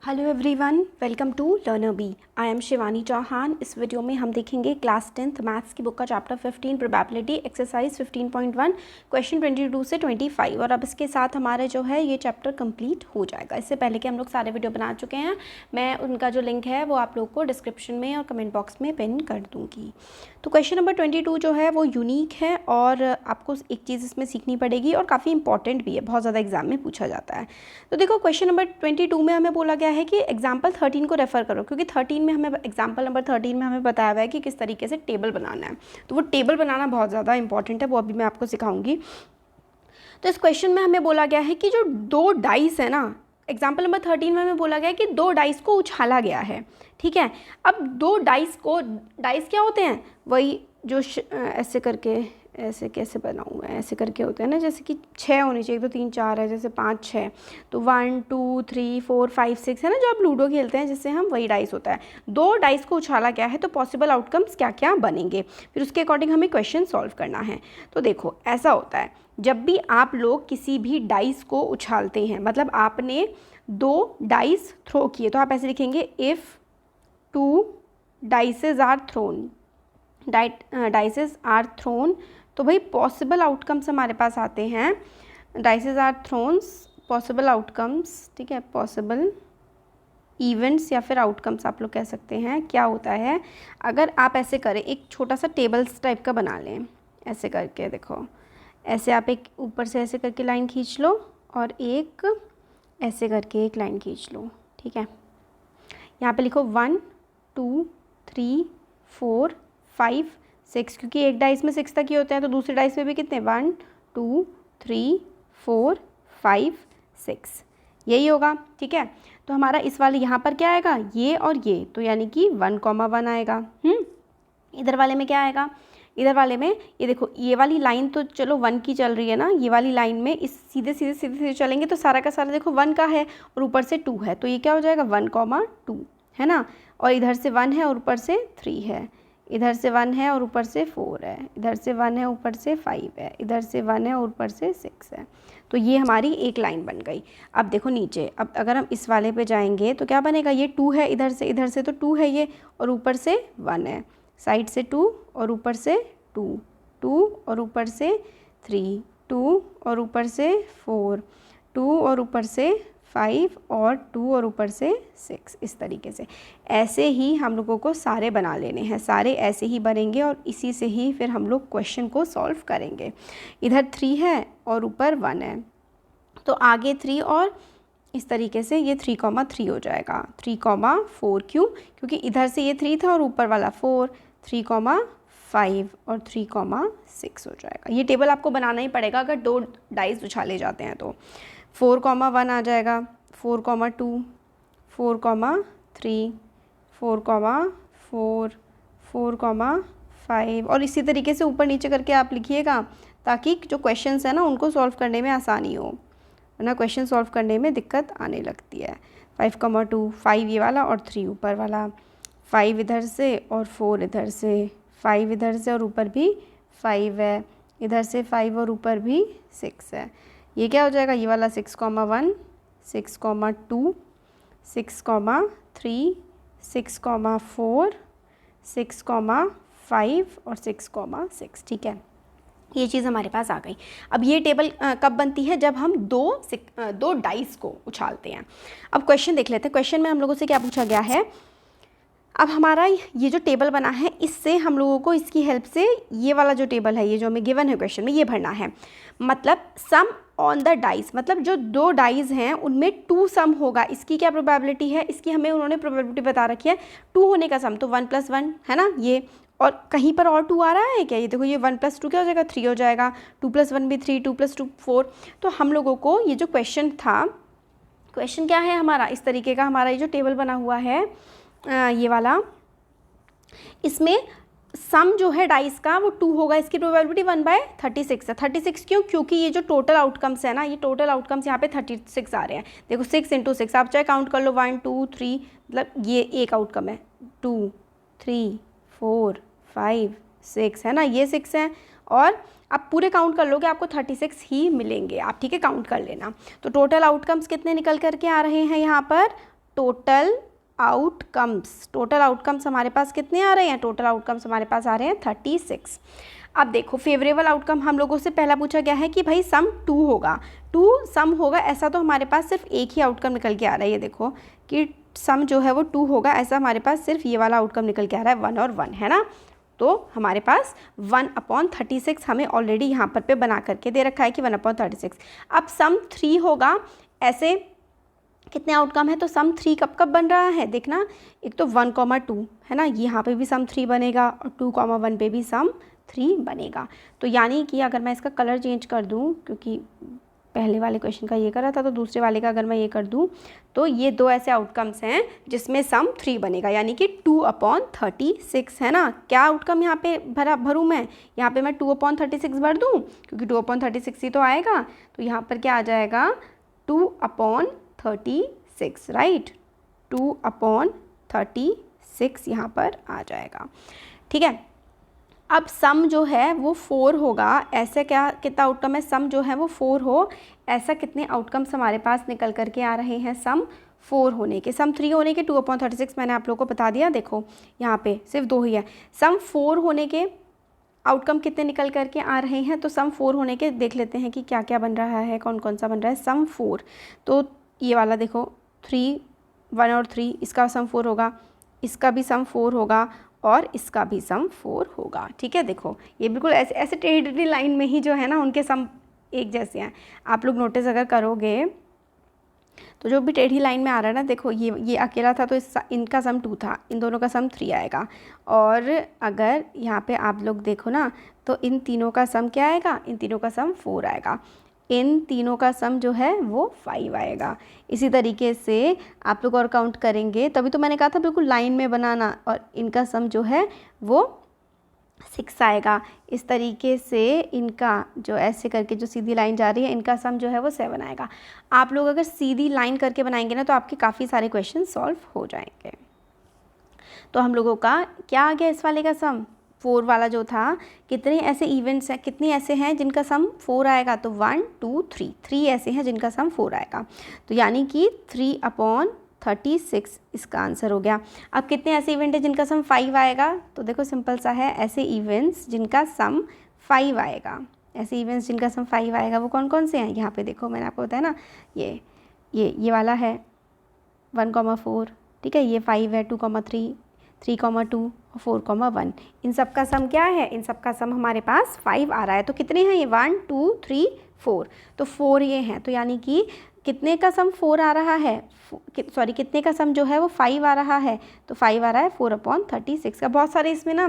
Hello everyone, welcome to learner B. I am Shivani Chauhan. इस video में हम देखेंगे क्लास 10th मैथ्स की बुक का चैप्टर 15 प्रोबेबिलिटी एक्सरसाइज 15.1 क्वेश्चन 22 से 25। और अब इसके साथ हमारा जो है ये चैप्टर कंप्लीट हो जाएगा। इससे पहले कि हम लोग सारे वीडियो बना चुके हैं, मैं उनका जो लिंक है वो आप लोग को डिस्क्रिप्शन में और कमेंट बॉक्स में पिन कर दूँगी। तो क्वेश्चन नंबर 22 जो है वो यूनिक है और आपको एक चीज़ इसमें सीखनी पड़ेगी और काफ़ी इंपॉर्टेंट भी है, बहुत ज़्यादा एग्जाम में पूछा जाता है। तो देखो, क्वेश्चन नंबर 22 में हमें बोला गया है कि एग्जाम्पल 13 को रेफ़र करो, क्योंकि 13 में हमें एग्जाम्पल नंबर 13 में हमें बताया हुआ है कि किस तरीके से टेबल बनाना है। तो वो टेबल बनाना बहुत ज़्यादा इंपॉर्टेंट है, वो अभी मैं आपको सिखाऊंगी। तो इस क्वेश्चन में हमें बोला गया है कि जो दो डाइस है ना, एग्जाम्पल नंबर 13 में हमें बोला गया है कि दो डाइस को उछाला गया है। ठीक है, अब दो डाइस क्या होते हैं, वही जो ऐसे करके, ऐसे कैसे बनाऊँ मैं, ऐसे करके होते हैं ना, जैसे कि 6 होनी चाहिए, 1 2 3 4 है, जैसे 5 6, तो 1 2 3 4 5 6 है ना, जो आप लूडो खेलते हैं जिससे हम, वही डाइस होता है। दो डाइस को उछाला गया है तो पॉसिबल आउटकम्स क्या क्या बनेंगे, फिर उसके अकॉर्डिंग हमें क्वेश्चन सॉल्व करना है। तो देखो, ऐसा होता है जब भी आप लोग किसी भी डाइस को उछालते हैं, मतलब आपने दो डाइस थ्रो किए, तो आप ऐसे लिखेंगे, if 2 dices are thrown, dices are thrown, तो भाई पॉसिबल आउटकम्स हमारे पास आते हैं। Dices are thrones, possible outcomes, ठीक है, पॉसिबल इवेंट्स या फिर आउटकम्स आप लोग कह सकते हैं। क्या होता है, अगर आप ऐसे करें, एक छोटा सा टेबल्स टाइप का बना लें, ऐसे करके देखो, ऐसे आप एक ऊपर से ऐसे करके लाइन खींच लो और एक ऐसे करके एक लाइन खींच लो। ठीक है, यहाँ पे लिखो 1 2 3 4 5 6, क्योंकि एक डाइस में 6 तक ही होते हैं, तो दूसरे डाइस में भी कितने, 1 2 3 4 5 6, यही होगा। ठीक है, तो हमारा इस वाले यहाँ पर क्या आएगा, ये और ये, तो यानी कि 1,1 आएगा। इधर वाले में क्या आएगा, इधर वाले में ये देखो, ये वाली लाइन तो चलो 1 की चल रही है ना, ये वाली लाइन में इस सीधे सीधे सीधे सीधे चलेंगे तो सारा का सारा देखो 1 का है और ऊपर से 2 है, तो ये क्या हो जाएगा, 1,2 है ना, और इधर से 1 है और ऊपर से 3 है, इधर से 1 है और ऊपर से 4 है, इधर से 1 है ऊपर से 5 है, इधर से 1 है और ऊपर से 6 है। तो ये हमारी एक लाइन बन गई। अब देखो नीचे, अब अगर हम इस वाले पे जाएंगे तो क्या बनेगा, ये 2 है, इधर से तो 2 है ये, और ऊपर से 1 है, साइड से 2 और ऊपर से 2 2 और ऊपर से 3 2 और ऊपर से 4 2 और ऊपर से 5 और 2 और ऊपर से 6, इस तरीके से। ऐसे ही हम लोगों को सारे बना लेने हैं, सारे ऐसे ही बनेंगे और इसी से ही फिर हम लोग क्वेश्चन को सॉल्व करेंगे। इधर 3 है और ऊपर 1 है, तो आगे 3 और इस तरीके से ये 3,3 हो जाएगा, 3,4, क्योंकि इधर से ये 3 था और ऊपर वाला 4, 3,5 और 3,6 हो जाएगा। ये टेबल आपको बनाना ही पड़ेगा अगर दो डाइस उछाले जाते हैं तो। 4,1 आ जाएगा, 4,2, 4,3, 4,4, 4,5 और इसी तरीके से ऊपर नीचे करके आप लिखिएगा, ताकि जो क्वेश्चंस है ना उनको सॉल्व करने में आसानी हो, वरना क्वेश्चन सॉल्व करने में दिक्कत आने लगती है। 5,2, 5 ये वाला और 3 ऊपर वाला, 5 इधर से और 4 इधर से, 5 इधर से और ऊपर भी 5 है, इधर से 5 और ऊपर भी 6 है। ये क्या हो जाएगा, ये वाला 6,1, 6,2, 6,3, 6,4, 6,5 और 6,6। ठीक है, ये चीज़ हमारे पास आ गई। अब ये टेबल कब बनती है, जब हम दो डाइस को उछालते हैं। अब क्वेश्चन देख लेते हैं। क्वेश्चन में हम लोगों से क्या पूछा गया है, अब हमारा ये जो टेबल बना है, इससे हम लोगों को, इसकी हेल्प से ये वाला जो टेबल है, ये जो हमें गिवन है क्वेश्चन में, ये भरना है। मतलब सम ऑन द डाइस, मतलब जो दो डाइस हैं उनमें 2 सम होगा। इसकी क्या प्रोबेबिलिटी है, इसकी हमें उन्होंने प्रोबेबिलिटी बता रखी है 2 होने का सम, तो 1 + 1 है ना ये, और कहीं पर और 2 आ रहा है क्या, ये देखो, ये 1 + 2 क्या हो जाएगा, 3 हो जाएगा, 2 + 1 भी 3, 2 + 2 4। तो हम लोगों को ये जो क्वेश्चन था, क्वेश्चन क्या है हमारा, इस तरीके का हमारा ये जो टेबल बना हुआ है, ये वाला, इसमें सम जो है डाइस का वो 2 होगा। इसकी प्रोबेबिलिटी 1/36 है। 36 क्यों, क्योंकि ये जो टोटल आउटकम्स है ना, ये टोटल आउटकम्स यहाँ पे 36 आ रहे हैं। देखो 6 × 6, आप चाहे काउंट कर लो, 1 2 3, मतलब ये एक आउटकम है, 2 3 4 5 6 है ना, ये 6 है, और आप पूरे काउंट कर लोगे आपको 36 ही मिलेंगे आप, ठीक है, काउंट कर लेना। तो टोटल आउटकम्स कितने निकल करके आ रहे हैं यहाँ पर, टोटल आउटकम्स। टोटल आउटकम्स हमारे पास कितने आ रहे हैं? टोटल आउटकम्स हमारे पास आ रहे हैं 36। अब देखो फेवरेबल आउटकम हम लोगों से पहला पूछा गया है कि भाई सम 2 होगा, 2 सम होगा, ऐसा तो हमारे पास सिर्फ एक ही आउटकम निकल के आ रहा है। ये देखो कि सम जो है वो 2 होगा, ऐसा हमारे पास सिर्फ ये वाला आउटकम निकल के आ रहा है 1 और 1, है ना। तो हमारे पास 1/36 हमें ऑलरेडी यहाँ पर पे बना करके दे रखा है कि 1/36। अब सम 3 होगा, ऐसे कितने आउटकम है? तो सम 3 कब कब बन रहा है देखना, एक तो 1,2 है ना, यहाँ पे भी सम 3 बनेगा और 2,1 पे भी सम 3 बनेगा। तो यानी कि अगर मैं इसका कलर चेंज कर दूँ, क्योंकि पहले वाले क्वेश्चन का ये करा था तो दूसरे वाले का अगर मैं ये कर दूँ, तो ये दो ऐसे आउटकम्स हैं जिसमें सम 3 बनेगा, यानी कि 2/36 है ना। क्या आउटकम यहाँ पे भरूँ मैं? यहाँ पे मैं 2/36 भर दूँ, क्योंकि 2/36 ही तो आएगा। तो यहाँ पर क्या आ जाएगा? 2/36, राइट, 2/36 यहाँ पर आ जाएगा। ठीक है, अब सम जो है वो 4 होगा, ऐसे क्या कितना आउटकम है? सम जो है वो 4 हो, ऐसा कितने आउटकम्स हमारे पास निकल करके आ रहे हैं सम 4 होने के? सम 3 होने के 2/36 मैंने आप लोगों को बता दिया, देखो यहाँ पे सिर्फ 2 ही है। सम 4 होने के आउटकम कितने निकल करके आ रहे हैं? तो सम 4 होने के देख लेते हैं कि क्या क्या बन रहा है, कौन कौन सा बन रहा है। सम 4, तो ये वाला देखो 3, 1 और 3, इसका सम 4 होगा, इसका भी सम 4 होगा और इसका भी सम 4 होगा। ठीक है, देखो ये बिल्कुल ऐसे ऐसे टेढ़ी लाइन में ही जो है ना उनके सम एक जैसे हैं। आप लोग नोटिस अगर करोगे तो जो भी टेढ़ी लाइन में आ रहा है ना, देखो ये अकेला था तो इनका सम 2 था, इन दोनों का सम 3 आएगा। और अगर यहाँ पे आप लोग देखो ना तो इन तीनों का सम क्या आएगा? इन तीनों का सम 4 आएगा, इन तीनों का सम जो है वो 5 आएगा। इसी तरीके से आप लोग और काउंट करेंगे, तभी तो मैंने कहा था बिल्कुल लाइन में बनाना, और इनका सम जो है वो 6 आएगा। इस तरीके से इनका जो ऐसे करके जो सीधी लाइन जा रही है, इनका सम जो है वो 7 आएगा। आप लोग अगर सीधी लाइन करके बनाएंगे ना तो आपके काफ़ी सारे क्वेश्चन सॉल्व हो जाएंगे। तो हम लोगों का क्या आ गया इस वाले का सम? 4 वाला जो था, कितने ऐसे इवेंट्स हैं, कितने ऐसे हैं जिनका सम 4 आएगा? तो 1, 2, 3 ऐसे हैं जिनका सम 4 आएगा। तो यानी कि 3/36 इसका आंसर हो गया। अब कितने ऐसे इवेंट हैं जिनका सम 5 आएगा? तो देखो सिंपल सा है, ऐसे इवेंट्स जिनका सम 5 आएगा, ऐसे इवेंट्स जिनका सम 5 आएगा वो कौन कौन से हैं? यहाँ पे देखो मैंने आपको बताया ना, ये वाला है 1,4, ठीक है, ये 5 है, 2,3, 3,2 और 4,1। इन सब का सम क्या है? इन सब का सम हमारे पास 5 आ रहा है। तो कितने हैं ये? 1, 2, 3, 4, तो 4 ये हैं। तो यानी कि कितने का सम 4 आ रहा है? सॉरी, कितने का सम जो है वो 5 आ रहा है? तो 5 आ रहा है 4/36 का। बहुत सारे इसमें ना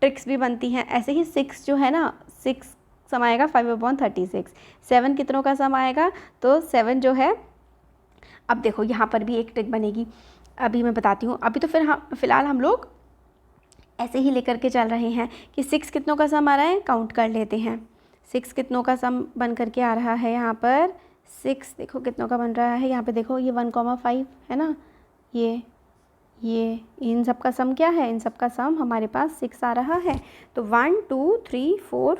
ट्रिक्स भी बनती हैं। ऐसे ही 6 जो है ना, 6 सम आएगा 5/36। 7 कितनों का सम आएगा? तो 7 जो है, अब देखो यहाँ पर भी एक ट्रिक बनेगी, अभी मैं बताती हूँ। अभी तो फ़िलहाल हम लोग ऐसे ही लेकर के चल रहे हैं कि 6 कितनों का सम आ रहा है, काउंट कर लेते हैं। 6 कितनों का सम बन करके आ रहा है यहाँ पर? 6 देखो कितनों का बन रहा है, यहाँ पे देखो ये 1,5 है ना, ये इन सब का सम क्या है? इन सब का सम हमारे पास 6 आ रहा है। तो 1, 2, 3, 4,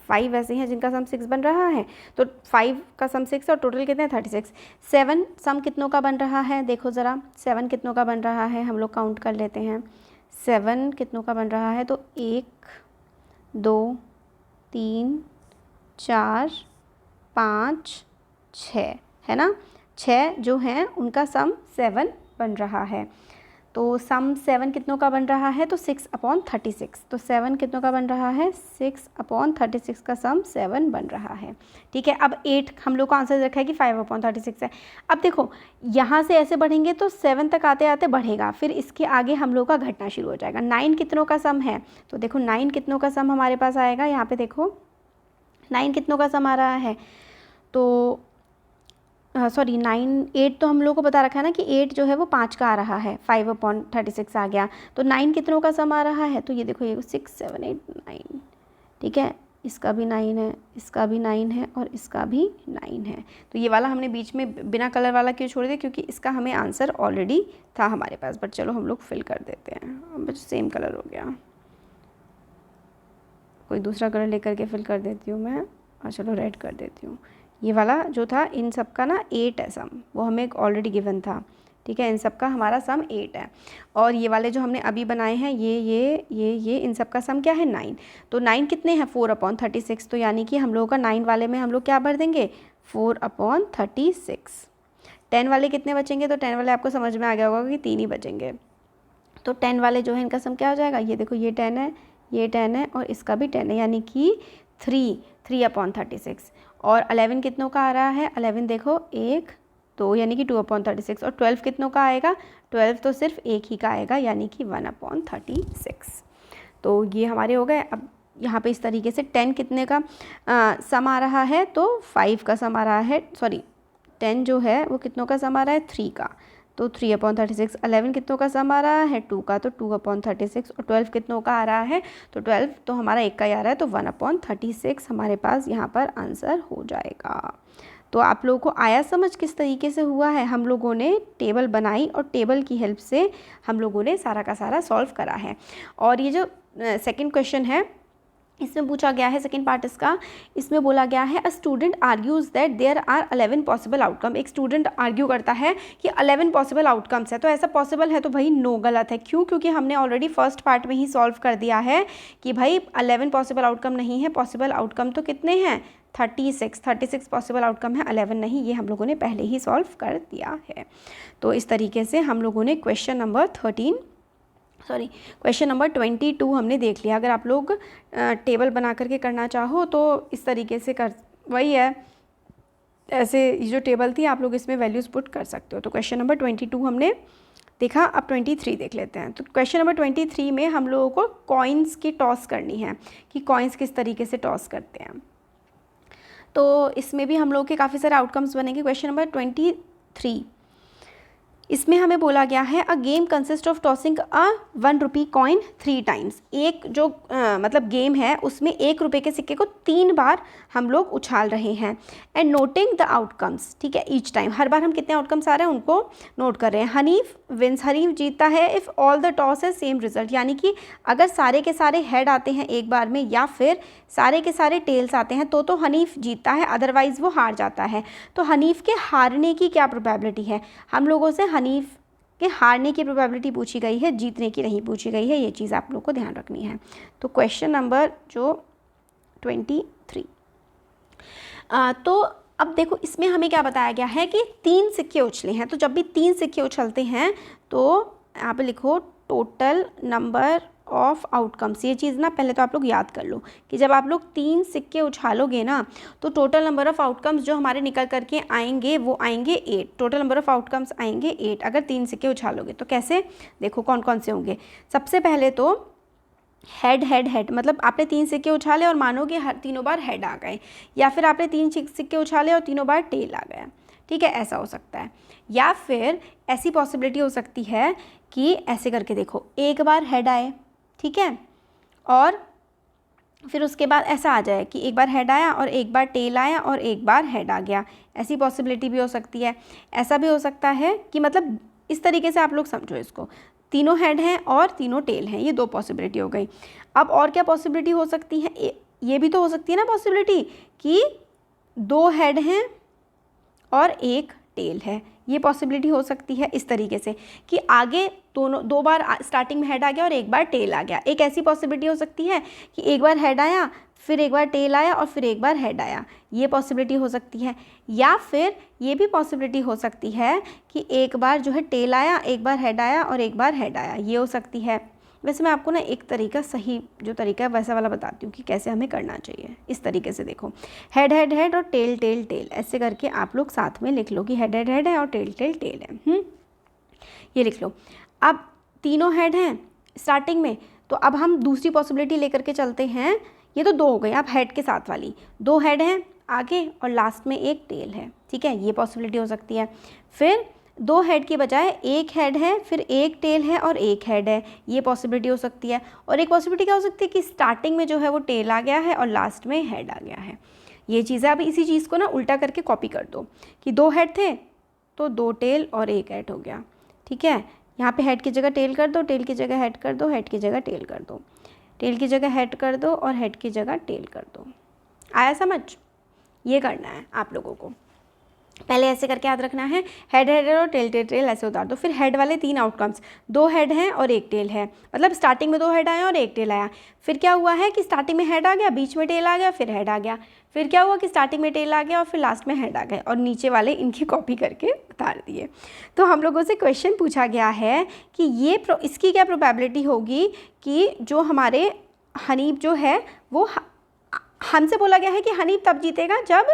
5 ऐसे हैं जिनका सम 6 बन रहा है। तो 5 का सम 6 और टोटल कितने हैं? 36। 7 सम कितनों का बन रहा है? देखो ज़रा 7 कितनों का बन रहा है, हम लोग काउंट कर लेते हैं। 7 कितनों का बन रहा है? तो 1, 2, 3, 4, 5, 6 है ना। 6 जो हैं उनका सम 7 बन रहा है। तो सम 7 कितनों का बन रहा है? तो 6/36। तो 7 कितनों का बन रहा है? 6/36 का सम 7 बन रहा है। ठीक है, अब 8 हम लोग को आंसर रखा है कि 5/36 है। अब देखो यहाँ से ऐसे बढ़ेंगे तो 7 तक आते आते बढ़ेगा, फिर इसके आगे हम लोग का घटना शुरू हो जाएगा। 9 कितनों का सम है? तो देखो 9 कितनों का सम हमारे पास आएगा, यहाँ पे देखो 9 कितनों का सम आ रहा है? तो सॉरी 8 तो हम लोग को बता रखा है ना कि 8 जो है वो 5 का आ रहा है, 5/36 आ गया। तो 9 कितनों का सम आ रहा है? तो ये देखो ये 6, 7, 8, 9, ठीक है, इसका भी 9 है, इसका भी 9 है और इसका भी 9 है। तो ये वाला हमने बीच में बिना कलर वाला क्यों छोड़ दिया? क्योंकि इसका हमें आंसर ऑलरेडी था हमारे पास, बट चलो हम लोग फिल कर देते हैं। अब सेम कलर हो गया, कोई दूसरा कलर लेकर के फिल कर देती हूँ मैं, और चलो रेड कर देती हूँ। ये वाला जो था इन सब का ना 8 है सम, वो हमें ऑलरेडी गिवन था। ठीक है, इन सब का हमारा सम 8 है। और ये वाले जो हमने अभी बनाए हैं ये इन सब का सम क्या है 9। तो 9 कितने हैं 4/36, तो यानी कि हम लोगों का 9 वाले में हम लोग क्या भर देंगे 4/36। 10 वाले कितने बचेंगे, तो 10 वाले आपको समझ में आ गया होगा कि 3 ही बचेंगे। तो 10 वाले जो है इनका सम क्या हो जाएगा, ये देखो ये 10 है, ये 10 है और इसका भी 10 है, यानी कि 3/36। और 11 कितनों का आ रहा है, 11 देखो 1 2 यानी कि 2/36। और 12 कितनों का आएगा, 12 तो सिर्फ एक ही का आएगा यानी कि 1/36। तो ये हमारे हो गए। अब यहाँ पे इस तरीके से 10 कितने का सम आ रहा है, तो 5 का सम आ रहा है, सॉरी 10 जो है वो कितनों का सम आ रहा है 3 का, तो 3/36। 11 कितनों का सम आ रहा है 2 का, तो 2/36। और 12 कितनों का आ रहा है, तो 12 तो हमारा एक का ही आ रहा है, तो 1/36 हमारे पास यहाँ पर आंसर हो जाएगा। तो आप लोगों को आया समझ किस तरीके से हुआ है, हम लोगों ने टेबल बनाई और टेबल की हेल्प से हम लोगों ने सारा का सारा सॉल्व करा है। और ये जो सेकंड क्वेश्चन है इसमें पूछा गया है, सेकंड पार्ट इसका, इसमें बोला गया है a student argues that there are 11 possible outcome. एक स्टूडेंट आर्ग्यू करता है कि 11 पॉसिबल आउटकम्स है, तो ऐसा पॉसिबल है तो भाई नो, गलत है। क्यों, क्योंकि हमने ऑलरेडी फर्स्ट पार्ट में ही सॉल्व कर दिया है कि भाई 11 पॉसिबल आउटकम नहीं है, पॉसिबल आउटकम तो कितने हैं 36 पॉसिबल आउटकम है, 11 नहीं, ये हम लोगों ने पहले ही सॉल्व कर दिया है। तो इस तरीके से हम लोगों ने क्वेश्चन नंबर 22 हमने देख लिया। अगर आप लोग टेबल बना करके करना चाहो तो इस तरीके से कर, वही है, ऐसे ये जो टेबल थी आप लोग इसमें वैल्यूज़ पुट कर सकते हो। तो क्वेश्चन नंबर 22 हमने देखा, अब 23 देख लेते हैं। तो क्वेश्चन नंबर 23 में हम लोगों को कॉइन्स की टॉस करनी है कि कॉइन्स किस तरीके से टॉस करते हैं। तो इसमें भी हम लोग के काफ़ी सारे आउटकम्स बनेंगे। क्वेश्चन नंबर 23 इसमें हमें बोला गया है a game consist of tossing a 1 rupee coin 3 times. एक जो मतलब गेम है उसमें 1 रुपये के सिक्के को 3 बार हम लोग उछाल रहे हैं। एंड नोटिंग द आउटकम्स, ठीक है, ईच टाइम, हर बार हम कितने आउटकम्स आ रहे हैं उनको नोट कर रहे हैं। हनीफ विंस, हनीफ जीतता है इफ़ ऑल द टॉस है सेम रिजल्ट, यानी कि अगर सारे के सारे हेड आते हैं एक बार में या फिर सारे के सारे टेल्स आते हैं तो हनीफ जीतता है, अदरवाइज़ वो हार जाता है। तो हनीफ के हारने की क्या प्रोबेबिलिटी है, हम लोगों से हनीफ के हारने की प्रोबेबिलिटी पूछी गई है, जीतने की नहीं पूछी गई है, ये चीज़ आप लोग को ध्यान रखनी है। तो क्वेश्चन नंबर जो 23 तो अब देखो इसमें हमें क्या बताया गया है कि 3 सिक्के उछले हैं। तो जब भी 3 सिक्के उछलते हैं तो यहाँ पे लिखो टोटल नंबर ऑफ आउटकम्स। ये चीज़ ना पहले तो आप लोग याद कर लो कि जब आप लोग 3 सिक्के उछालोगे ना तो टोटल नंबर ऑफ़ आउटकम्स जो हमारे निकल करके आएंगे वो आएंगे 8। टोटल नंबर ऑफ़ आउटकम्स आएंगे 8 अगर 3 सिक्के उछालोगे। तो कैसे, देखो कौन कौन से होंगे। सबसे पहले तो हेड हेड हेड, मतलब आपने 3 सिक्के उछाले और मानोगे हर तीनों बार हेड आ गए, या फिर आपने 3 सिक्के उछाले और तीनों बार टेल आ गया, ठीक है, ऐसा हो सकता है। या फिर ऐसी पॉसिबिलिटी हो सकती है कि ऐसे करके देखो, एक बार हेड आए, ठीक है, और फिर उसके बाद ऐसा आ जाए कि एक बार हेड आया और एक बार टेल आया और एक बार हेड आ गया, ऐसी पॉसिबिलिटी भी हो सकती है। ऐसा भी हो सकता है कि मतलब इस तरीके से आप लोग समझो इसको, तीनों हेड हैं और तीनों टेल हैं, ये 2 पॉसिबिलिटी हो गई। अब और क्या पॉसिबिलिटी हो सकती है, ये भी तो हो सकती है ना पॉसिबिलिटी कि 2 हेड हैं और 1 टेल है, ये पॉसिबिलिटी हो सकती है इस तरीके से कि आगे दोनों 2 बार स्टार्टिंग में हेड आ गया और एक बार टेल आ गया। एक ऐसी पॉसिबिलिटी हो सकती है कि एक बार हेड आया, फिर एक बार टेल आया और फिर एक बार हेड आया, ये पॉसिबिलिटी हो सकती है। या फिर ये भी पॉसिबिलिटी हो सकती है कि एक बार जो है टेल आया, एक बार हेड आया और एक बार हेड आया, ये हो सकती है। वैसे मैं आपको ना एक तरीका, सही जो तरीका है वैसा वाला बताती हूँ कि कैसे हमें करना चाहिए। इस तरीके से देखो, हेड हेड हेड और टेल टेल टेल, ऐसे करके आप लोग साथ में लिख लो कि हेड हेड हेड है और टेल टेल टेल है। ये लिख लो। अब तीनों हेड हैं स्टार्टिंग में, तो अब हम दूसरी पॉसिबिलिटी लेकर के चलते हैं। ये तो 2 हो गई, अब हेड के साथ वाली, 2 हेड हैं आगे और लास्ट में 1 टेल है, ठीक है, ये पॉसिबिलिटी हो सकती है। फिर 2 हेड के बजाय 1 हेड है, फिर 1 टेल है और 1 हेड है, ये पॉसिबिलिटी हो सकती है। और एक पॉसिबिलिटी क्या हो सकती है कि स्टार्टिंग में जो है वो टेल आ गया है और लास्ट में हेड आ गया है, ये चीज़ है। अब इसी चीज़ को ना उल्टा करके कॉपी कर दो कि 2 हेड थे तो 2 टेल और 1 हेड हो गया, ठीक है। यहाँ पे हेड की जगह टेल कर दो, टेल की जगह हेड कर दो, हेड की जगह टेल कर दो, टेल की जगह हेड कर दो और हेड की जगह टेल कर दो। आया समझ, ये करना है आप लोगों को। पहले ऐसे करके याद रखना है, हेड हेड और टेल टेल टेल ऐसे उतार दो। फिर हेड वाले 3 आउटकम्स, 2 हेड हैं और 1 टेल है, मतलब स्टार्टिंग में 2 हेड आए और 1 टेल आया। फिर क्या हुआ है कि स्टार्टिंग में हेड आ गया, बीच में टेल आ गया, फिर हेड आ गया। फिर क्या हुआ कि स्टार्टिंग में टेल आ गया और फिर लास्ट में हेड आ गया, और नीचे वाले इनकी कॉपी करके उतार दिए। तो हम लोगों से क्वेश्चन पूछा गया है कि ये इसकी क्या प्रोबेबिलिटी होगी कि जो हमारे हनीफ जो है वो, हमसे बोला गया है कि हनीफ तब जीतेगा जब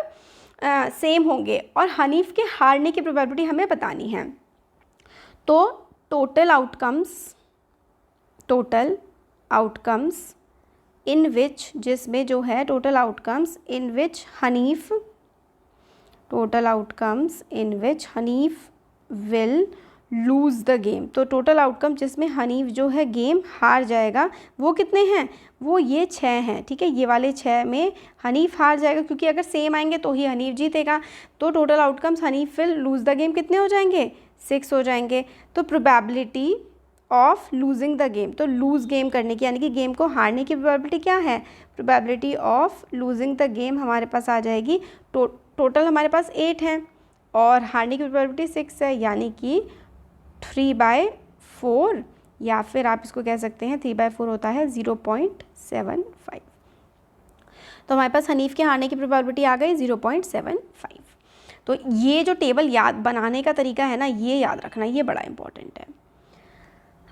सेम होंगे, और हनीफ के हारने की प्रोबेबिलिटी हमें बतानी है। तो टोटल आउटकम्स इन विच, जिसमें जो है total outcomes in which Hanif will lose the game. तो टोटल आउटकम जिसमें हनीफ जो है गेम हार जाएगा, वो कितने हैं, वो ये 6 हैं। ठीक है, ये वाले 6 में हनीफ हार जाएगा, क्योंकि अगर सेम आएंगे तो ही हनीफ जीतेगा। तो total outcomes Hanif will lose the game कितने हो जाएंगे, 6 हो जाएंगे। तो probability of losing the game, तो लूज़ गेम करने की यानी कि गेम को हारने की प्रोबेबिलिटी क्या है, probability of losing the game हमारे पास आ जाएगी। टोटल हमारे पास 8 है और हारने की प्रोबेबिलिटी 6 है, यानी कि 3/4, या फिर आप इसको कह सकते हैं 3/4 होता है 0.75। तो हमारे पास हनीफ के हारने की प्रोबेबिलिटी आ गई 0.75। तो ये जो टेबल याद बनाने का तरीका है ना, ये याद रखना, ये बड़ा इंपॉर्टेंट है।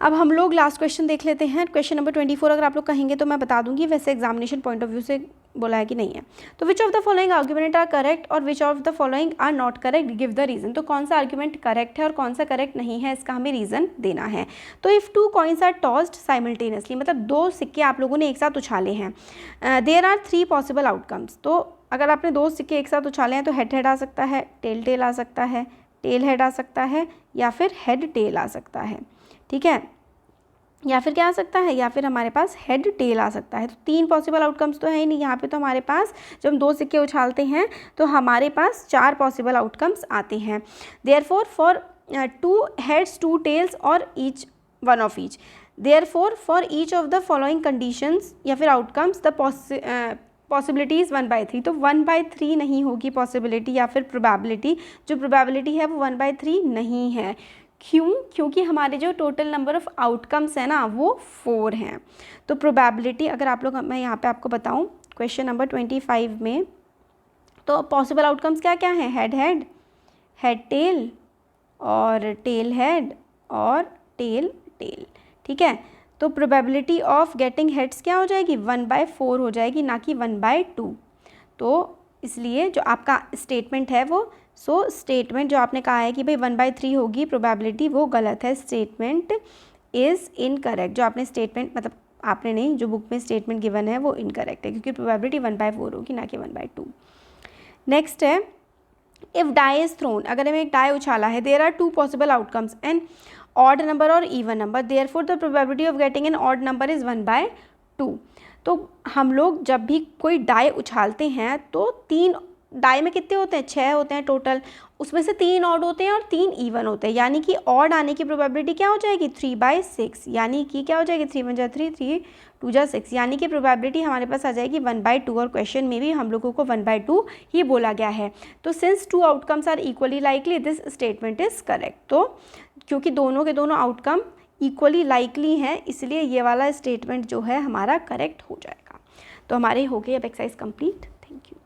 अब हम लोग लास्ट क्वेश्चन देख लेते हैं। क्वेश्चन नंबर 24 अगर आप लोग कहेंगे तो मैं बता दूंगी, वैसे एग्जामिनेशन पॉइंट ऑफ व्यू से बोला है कि नहीं है। तो which of the following argument are correct और which of the following are not correct, give the reason. तो कौन सा आर्ग्यूमेंट करेक्ट है और कौन सा करेक्ट नहीं है, इसका हमें रीजन देना है। तो if 2 coins are tossed simultaneously, मतलब 2 सिक्के आप लोगों ने एक साथ उछाले हैं, देयर आर 3 पॉसिबल आउटकम्स। तो अगर आपने 2 सिक्के एक साथ उछाले हैं तो हेड हेड आ सकता है, टेल टेल आ सकता है, टेल हेड आ सकता है, या फिर हेड टेल आ सकता है। ठीक है, या फिर क्या आ सकता है, या फिर हमारे पास हेड टेल आ सकता है। तो 3 पॉसिबल आउटकम्स तो है ही नहीं यहाँ पे। तो हमारे पास जब हम 2 सिक्के उछालते हैं तो हमारे पास 4 पॉसिबल आउटकम्स आते हैं। देयरफॉर फॉर 2 हेड्स 2 टेल्स और each one of each, therefore for each of the following conditions या फिर आउटकम्स द पॉसिबिलिटीज़ 1/3। तो 1/3 नहीं होगी पॉसिबिलिटी या फिर प्रोबेबिलिटी, जो प्रोबेबिलिटी है वो 1/3 नहीं है। क्यों, क्योंकि हमारे जो टोटल नंबर ऑफ़ आउटकम्स है ना वो 4 हैं। तो प्रोबेबिलिटी अगर आप लोग, मैं यहाँ पे आपको बताऊँ क्वेश्चन नंबर 25 में, तो पॉसिबल आउटकम्स क्या क्या हैं, हेड हेड, हेड टेल और टेल हेड और टेल टेल। ठीक है, तो प्रोबेबिलिटी ऑफ गेटिंग हेड्स क्या हो जाएगी, 1/4 हो जाएगी, ना कि 1/2। तो इसलिए जो आपका स्टेटमेंट है वो, स्टेटमेंट जो आपने कहा है कि भाई 1/3 होगी प्रोबेबिलिटी, वो गलत है, स्टेटमेंट इज़ इनकरेक्ट। जो आपने स्टेटमेंट, मतलब आपने नहीं, जो बुक में स्टेटमेंट गिवन है वो इनकरेक्ट है, क्योंकि प्रोबेबिलिटी 1/4 होगी, ना कि 1/2। नेक्स्ट है, इफ़ डाई इज़ थ्रोन, अगर हमें एक डाई उछाला है, there are 2 possible outcomes, an odd number और even number, therefore the probability of getting an odd number is 1/2। तो हम लोग जब भी कोई डाई उछालते हैं तो 3 डाई में कितने होते हैं, 6 होते हैं टोटल, उसमें से 3 ऑड होते हैं और 3 इवन होते हैं, यानी कि ऑड आने की प्रोबेबिलिटी क्या हो जाएगी, 3/6, यानी कि क्या हो जाएगी, 3 1 जा 3, 3 2 जा 6, यानी कि प्रोबेबिलिटी हमारे पास आ जाएगी 1/2। और क्वेश्चन में भी हम लोगों को 1/2 ही बोला गया है। तो since 2 outcomes are equally likely, this statement is correct. तो क्योंकि दोनों के दोनों आउटकम इक्वली लाइकली हैं, इसलिए ये वाला स्टेटमेंट जो है हमारा करेक्ट हो जाएगा। तो हमारे हो गए अब एक्सरसाइज कंप्लीट। Thank you.